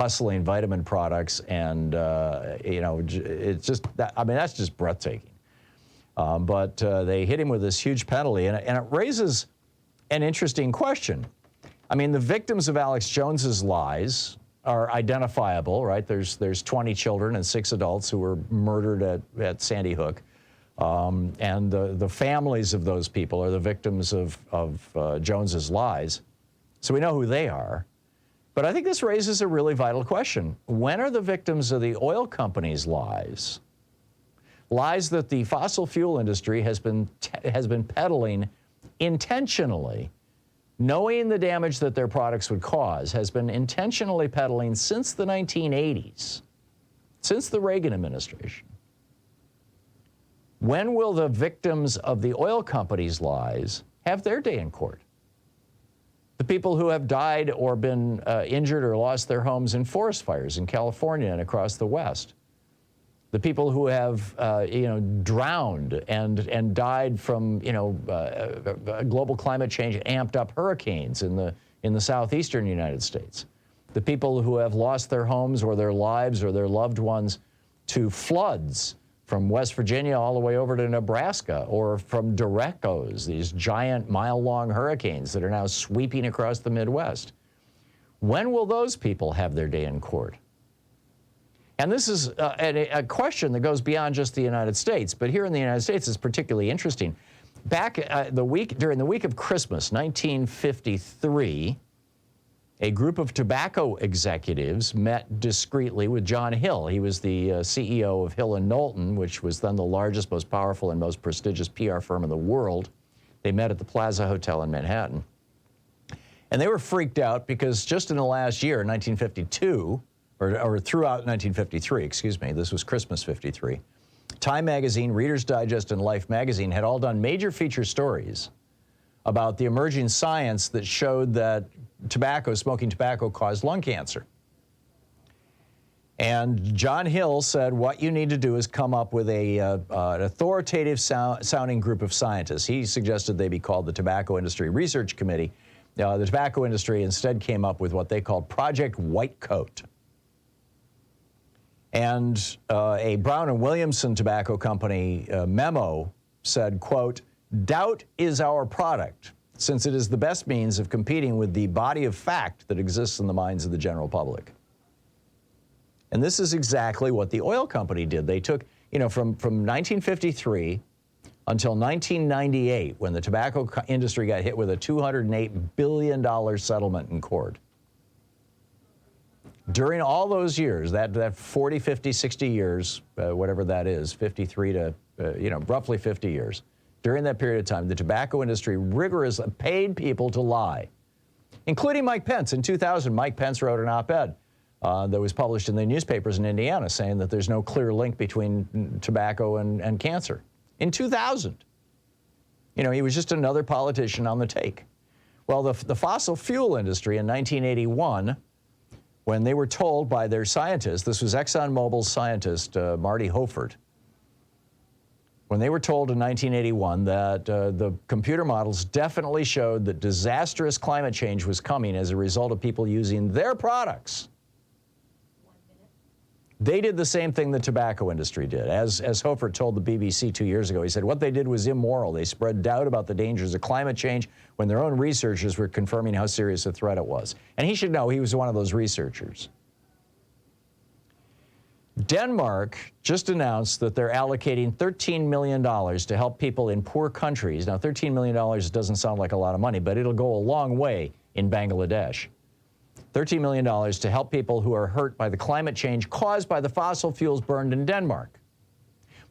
hustling vitamin products, and it's just that's just breathtaking. But they hit him with this huge penalty, and it raises an interesting question. I mean, the victims of Alex Jones's lies are identifiable, right? There's 20 children and 6 adults who were murdered at Sandy Hook. And the families of those people are the victims of Jones's lies. So we know who they are. But I think this raises a really vital question. When are the victims of the oil companies' lies? Lies that the fossil fuel industry has been peddling intentionally, knowing the damage that their products would cause, has been intentionally peddling since the 1980s, since the Reagan administration. When will the victims of the oil companies' lies have their day in court? The people who have died or been injured or lost their homes in forest fires in California and across the West. The people who have drowned and died from global climate change amped up hurricanes in the southeastern United States. The people who have lost their homes or their lives or their loved ones to floods from West Virginia all the way over to Nebraska, or from derecos, these giant mile-long hurricanes that are now sweeping across the Midwest. When will those people have their day in court? And this is a question that goes beyond just the United States, but here in the United States it's particularly interesting. Back during the week of Christmas, 1953, a group of tobacco executives met discreetly with John Hill. He was the CEO of Hill & Knowlton, which was then the largest, most powerful, and most prestigious PR firm in the world. They met at the Plaza Hotel in Manhattan. And they were freaked out because just in the last year, 1952, or throughout 1953, excuse me, this was Christmas 53, Time Magazine, Reader's Digest, and Life Magazine had all done major feature stories about the emerging science that showed that smoking tobacco caused lung cancer. And John Hill said, what you need to do is come up with an authoritative sounding group of scientists. He suggested they be called the Tobacco Industry Research Committee. The tobacco industry instead came up with what they called Project White Coat. And a Brown and Williamson tobacco company memo said, quote, doubt is our product, since it is the best means of competing with the body of fact that exists in the minds of the general public. And this is exactly what the oil company did. They took, from 1953 until 1998, when the tobacco industry got hit with a $208 billion settlement in court. During all those years, that 40, 50, 60 years, whatever that is, 53 to, roughly 50 years, during that period of time, the tobacco industry rigorously paid people to lie, including Mike Pence. In 2000, Mike Pence wrote an op-ed that was published in the newspapers in Indiana saying that there's no clear link between tobacco and cancer. In 2000. He was just another politician on the take. Well, the fossil fuel industry in 1981, when they were told by their scientists, this was ExxonMobil's scientist, Marty Hofert, when they were told in 1981 that the computer models definitely showed that disastrous climate change was coming as a result of people using their products, they did the same thing the tobacco industry did. As Hofert told the BBC 2 years ago, he said what they did was immoral. They spread doubt about the dangers of climate change when their own researchers were confirming how serious a threat it was. And he should know he was one of those researchers. Denmark just announced that they're allocating $13 million to help people in poor countries. Now, $13 million doesn't sound like a lot of money, but it'll go a long way in Bangladesh. $13 million to help people who are hurt by the climate change caused by the fossil fuels burned in Denmark.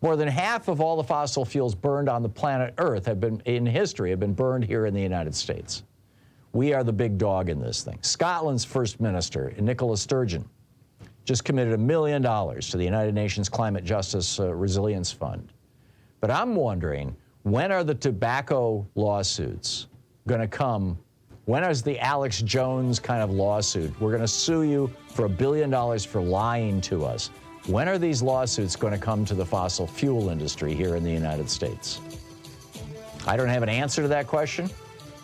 More than half of all the fossil fuels burned on the planet Earth have been burned here in the United States. We are the big dog in this thing. Scotland's First Minister, Nicola Sturgeon, just committed $1 million to the United Nations Climate Justice Resilience Fund. But I'm wondering, when are the tobacco lawsuits going to come? When is the Alex Jones kind of lawsuit? We're going to sue you for $1 billion for lying to us. When are these lawsuits going to come to the fossil fuel industry here in the United States? I don't have an answer to that question,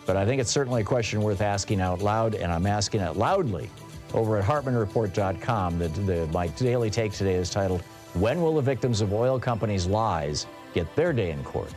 but I think it's certainly a question worth asking out loud, and I'm asking it loudly over at HartmannReport.com. My daily take today is titled, "When Will the Victims of Oil Companies' Lies Get Their Day in Court?"